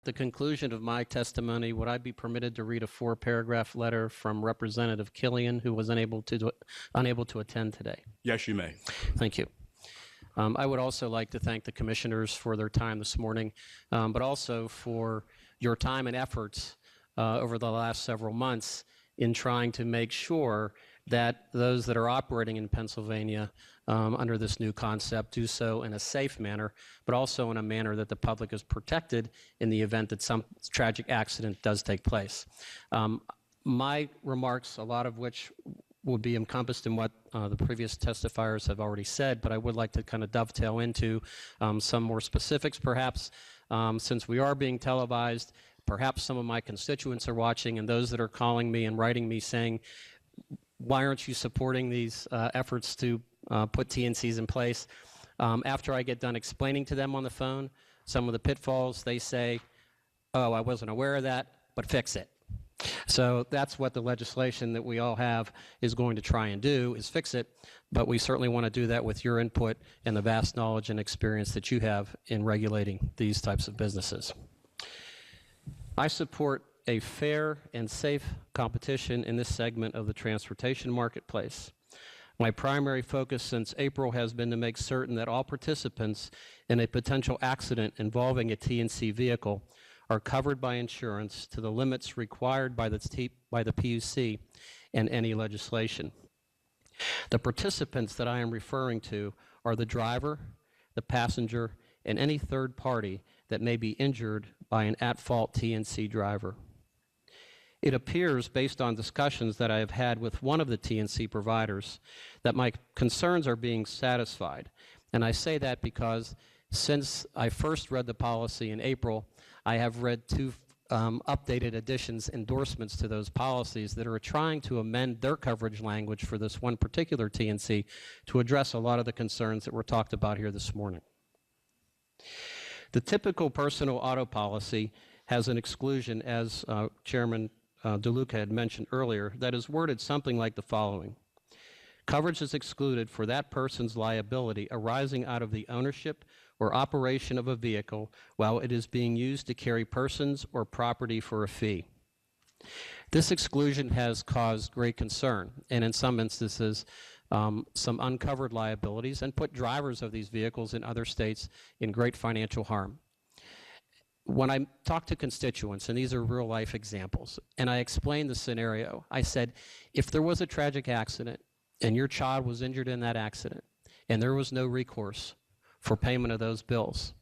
the conclusion of my testimony, would I be permitted to read a 4-paragraph letter from Representative Killian, who was unable to attend today? Yes, you may. Thank you. I would also like to thank the commissioners for their time this morning, but also for your time and efforts over the last several months in trying to make sure that those that are operating in Pennsylvania under this new concept do so in a safe manner, but also in a manner that the public is protected in the event that some tragic accident does take place. My remarks, a lot of which will be encompassed in what the previous testifiers have already said, but I would like to kind of dovetail into some more specifics perhaps. Since we are being televised, perhaps some of my constituents are watching, and those that are calling me and writing me saying, why aren't you supporting these efforts to put TNCs in place? After I get done explaining to them on the phone some of the pitfalls, they say, oh, I wasn't aware of that, but fix it. So that's what the legislation that we all have is going to try and do, is fix it, but we certainly want to do that with your input and the vast knowledge and experience that you have in regulating these types of businesses. I support a fair and safe competition in this segment of the transportation marketplace. My primary focus since April has been to make certain that all participants in a potential accident involving a TNC vehicle are covered by insurance to the limits required by the PUC and any legislation. The participants that I am referring to are the driver, the passenger, and any third party that may be injured by an at-fault TNC driver. It appears, based on discussions that I have had with one of the TNC providers, that my concerns are being satisfied. And I say that because since I first read the policy in April, I have read 2 updated additions, endorsements to those policies that are trying to amend their coverage language for this one particular TNC to address a lot of the concerns that were talked about here this morning. The typical personal auto policy has an exclusion, as Chairman DeLuca had mentioned earlier, that is worded something like the following. Coverage is excluded for that person's liability arising out of the ownership or operation of a vehicle while it is being used to carry persons or property for a fee. This exclusion has caused great concern, and in some instances, some uncovered liabilities, and put drivers of these vehicles in other states in great financial harm. When I talk to constituents, and these are real-life examples, and I explain the scenario, I said, if there was a tragic accident and your child was injured in that accident and there was no recourse for payment of those bills,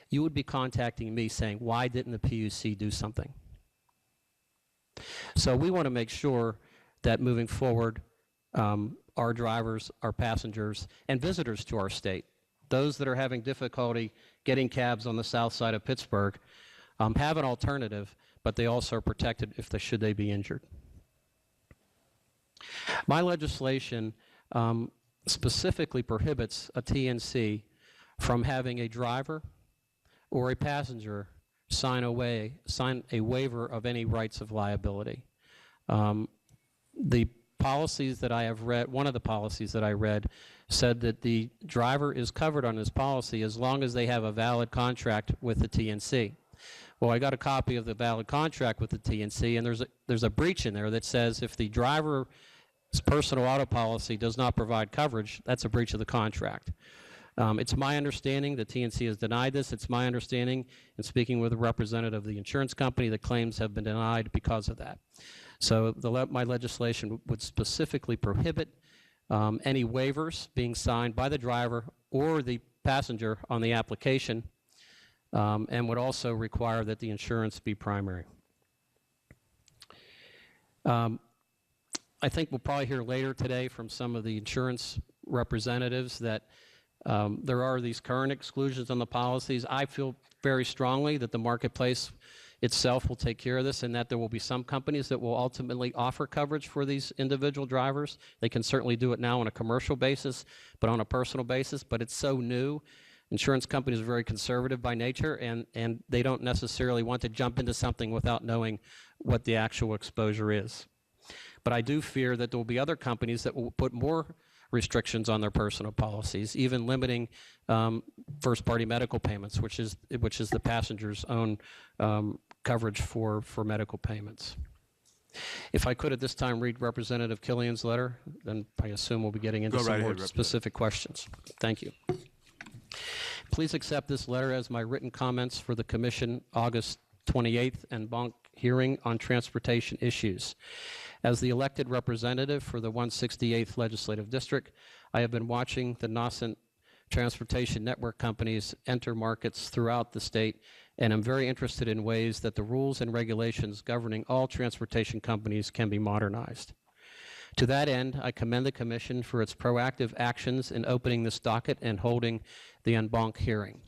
you would be contacting me saying, why didn't the PUC do something? So we want to make sure that moving forward, our drivers, our passengers, and visitors to our state, those that are having difficulty getting cabs on the south side of Pittsburgh, have an alternative, but they also are protected if should they be injured. My legislation specifically prohibits a TNC from having a driver or a passenger sign a waiver of any rights of liability. The policies that I have read, one of the policies that I read, said that the driver is covered on this policy as long as they have a valid contract with the TNC. Well, I got a copy of the valid contract with the TNC, and there's a breach in there that says if the driver's personal auto policy does not provide coverage, that's a breach of the contract. It's my understanding the TNC has denied this. It's my understanding, in speaking with a representative of the insurance company, that claims have been denied because of that. So my legislation would specifically prohibit any waivers being signed by the driver or the passenger on the application, and would also require that the insurance be primary. I think we'll probably hear later today from some of the insurance representatives that there are these current exclusions on the policies. I feel very strongly that the marketplace itself will take care of this, and that there will be some companies that will ultimately offer coverage for these individual drivers. They can certainly do it now on a commercial basis, but on a personal basis, but it's so new. Insurance companies are very conservative by nature, and they don't necessarily want to jump into something without knowing what the actual exposure is. But I do fear that there will be other companies that will put more restrictions on their personal policies, even limiting first-party medical payments, which is the passenger's own coverage for medical payments. If I could at this time read Representative Killian's letter, then I assume we'll be getting into some more specific questions. Thank you. Please accept this letter as my written comments for the Commission August 28th en banc hearing on transportation issues. As the elected representative for the 168th Legislative District, I have been watching the nascent transportation network companies enter markets throughout the state, and I'm very interested in ways that the rules and regulations governing all transportation companies can be modernized. To that end, I commend the Commission for its proactive actions in opening this docket and holding the en banc hearing.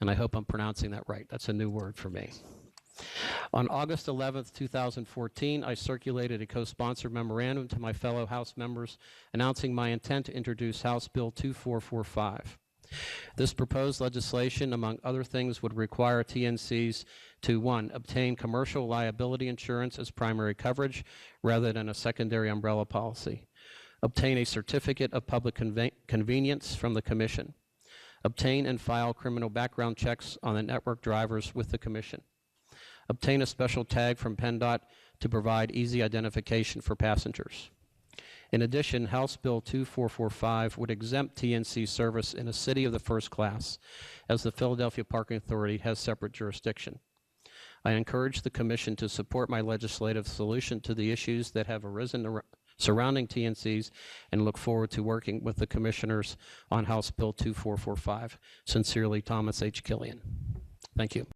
And I hope I'm pronouncing that right. That's a new word for me. On August 11th, 2014, I circulated a co-sponsored memorandum to my fellow House members announcing my intent to introduce House Bill 2445. This proposed legislation, among other things, would require TNCs to, 1, obtain commercial liability insurance as primary coverage rather than a secondary umbrella policy, obtain a certificate of public convenience from the Commission, obtain and file criminal background checks on the network drivers with the Commission, obtain a special tag from PennDOT to provide easy identification for passengers. In addition, House Bill 2445 would exempt TNC service in a city of the first class, as the Philadelphia Parking Authority has separate jurisdiction. I encourage the Commission to support my legislative solution to the issues that have arisen surrounding TNCs and look forward to working with the Commissioners on House Bill 2445. Sincerely, Thomas H. Killian. Thank you.